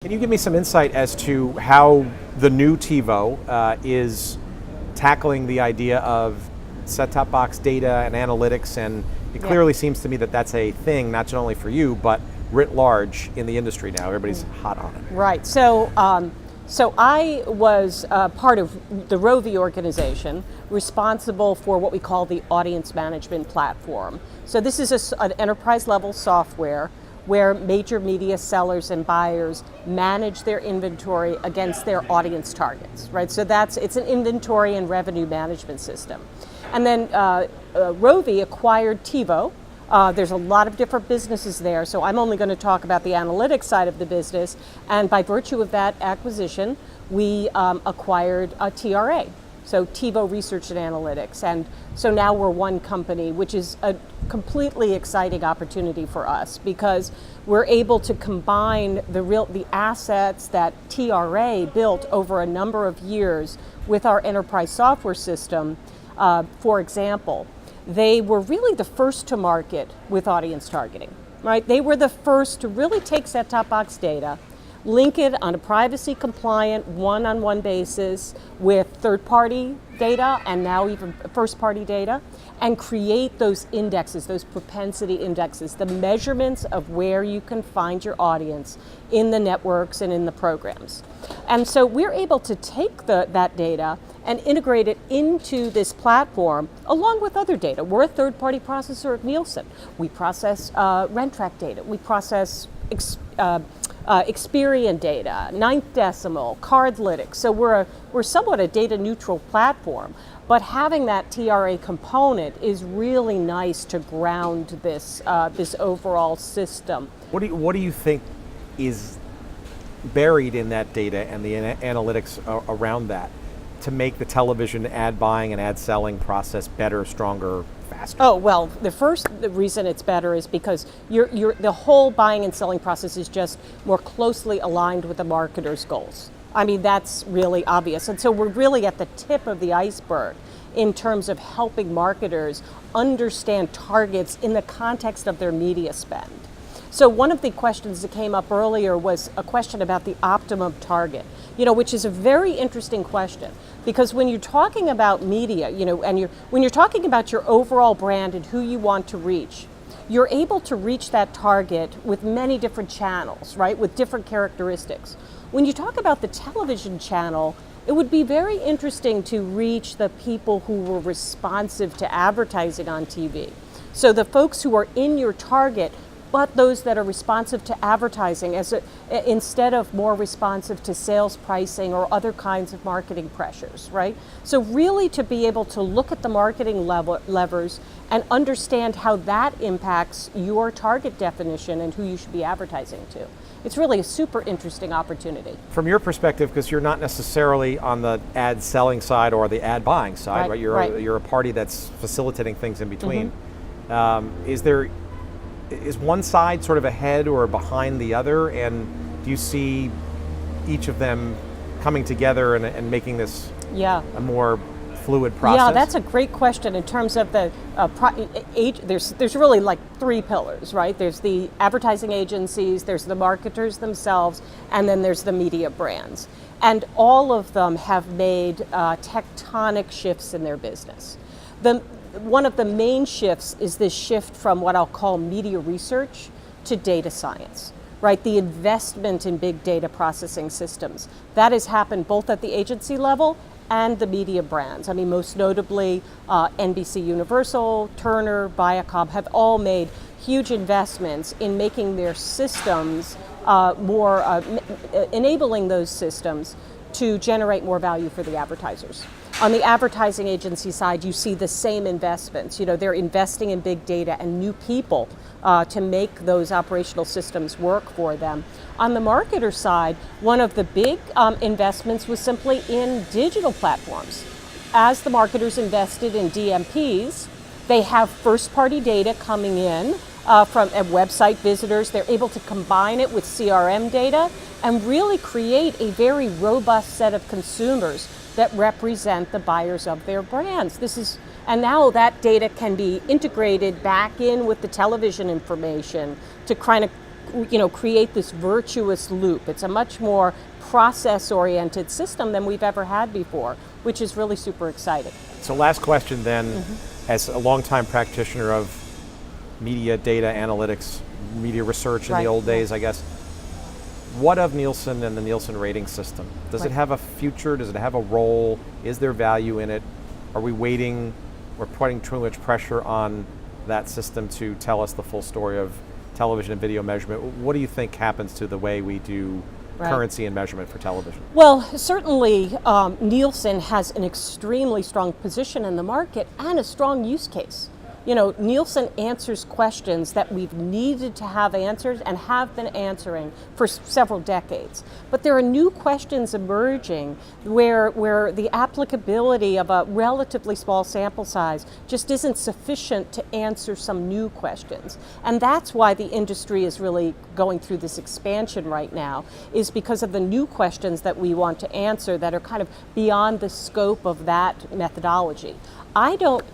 Can you give me some insight as to how the new TiVo is tackling the idea of set-top box data and analytics? And it clearly seems to me that that's a thing, not only for you, but writ large in the industry now. Everybody's hot on it. Right. So I was part of the Rovi organization, responsible for what we call the audience management platform. So this is an enterprise-level software where major media sellers and buyers manage their inventory against their audience targets, right? So it's an inventory and revenue management system. And then Rovi acquired TiVo. There's a lot of different businesses there, so I'm only going to talk about the analytics side of the business. And by virtue of that acquisition, we acquired TRA, so TiVo Research and Analytics. And so now we're one company, which is a completely exciting opportunity for us because we're able to combine the assets that TRA built over a number of years with our enterprise software system. For example, they were really the first to market with audience targeting, right? They were the first to really take set-top box data, link it on a privacy compliant one-on-one basis with third-party data and now even first-party data, and create those indexes, those propensity indexes, the measurements of where you can find your audience in the networks and in the programs. And so we're able to take that data and integrate it into this platform along with other data. We're a third-party processor of Nielsen. We process rent track data. We process Experian data, ninth decimal, Cardlytics. So we're somewhat a data neutral platform, but having that TRA component is really nice to ground this overall system. What do you think is buried in that data and the analytics around that to make the television ad buying and ad selling process better, stronger, faster? Oh, well, the reason it's better is because the whole buying and selling process is just more closely aligned with the marketer's goals. I mean, that's really obvious. And so we're really at the tip of the iceberg in terms of helping marketers understand targets in the context of their media spend. So one of the questions that came up earlier was a question about the optimum target, which is a very interesting question. Because when you're talking about media, and when you're talking about your overall brand and who you want to reach, you're able to reach that target with many different channels, right, with different characteristics. When you talk about the television channel, it would be very interesting to reach the people who were responsive to advertising on TV. So the folks who are in your target, but those that are responsive to advertising instead of more responsive to sales pricing or other kinds of marketing pressures, right? So really to be able to look at the marketing levers and understand how that impacts your target definition and who you should be advertising to. It's really a super interesting opportunity. From your perspective, because you're not necessarily on the ad selling side or the ad buying side, right? You're a party that's facilitating things in between. Mm-hmm. Is one side sort of ahead or behind the other, and do you see each of them coming together and making this a more fluid process? Yeah, that's a great question. In terms of the there's really like three pillars, right? There's the advertising agencies, there's the marketers themselves, and then there's the media brands. And all of them have made tectonic shifts in their business. One of the main shifts is this shift from what I'll call media research to data science, right? The investment in big data processing systems. That has happened both at the agency level and the media brands. I mean, most notably, NBCUniversal, Turner, Viacom have all made huge investments in making their systems enabling those systems to generate more value for the advertisers. On the advertising agency side, you see the same investments. They're investing in big data and new people to make those operational systems work for them. On the marketer side, one of the big investments was simply in digital platforms. As the marketers invested in DMPs, they have first-party data coming in from website visitors. They're able to combine it with CRM data and really create a very robust set of consumers that represent the buyers of their brands. And now that data can be integrated back in with the television information to kind of create this virtuous loop. It's a much more process-oriented system than we've ever had before, which is really super exciting. So last question then, as a longtime practitioner of media data analytics, media research in the old days, I guess, what of Nielsen and the Nielsen rating system? Does it have a future? Does it have a role? Is there value in it? Are we waiting? We're putting too much pressure on that system to tell us the full story of television and video measurement. What do you think happens to the way we do currency and measurement for television? Well, certainly Nielsen has an extremely strong position in the market and a strong use case. Nielsen answers questions that we've needed to have answered and have been answering for several decades. But there are new questions emerging where the applicability of a relatively small sample size just isn't sufficient to answer some new questions. And that's why the industry is really going through this expansion right now, is because of the new questions that we want to answer that are kind of beyond the scope of that methodology. I don't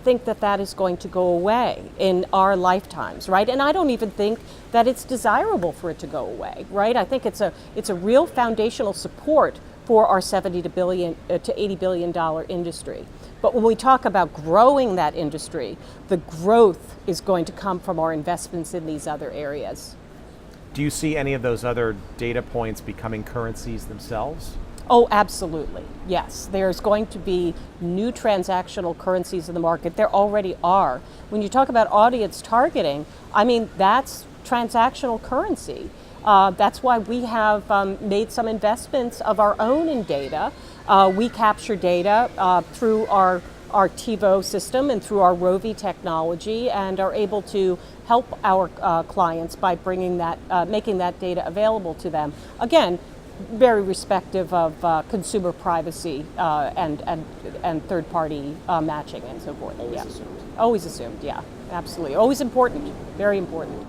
think that is going to go away in our lifetimes, right? And I don't even think that it's desirable for it to go away, right? I think it's a real foundational support for our $70 to $80 billion industry. But when we talk about growing that industry, the growth is going to come from our investments in these other areas. Do you see any of those other data points becoming currencies themselves? Oh, absolutely. Yes, there's going to be new transactional currencies in the market. There already are. When you talk about audience targeting, I mean, that's transactional currency. That's why we have made some investments of our own in data. We capture data through our TiVo system and through our Rovi technology, and are able to help our clients by bringing making that data available to them. Again, very respective of consumer privacy and third-party matching and so forth. Always assumed. Always assumed, yeah, absolutely. Always important, very important.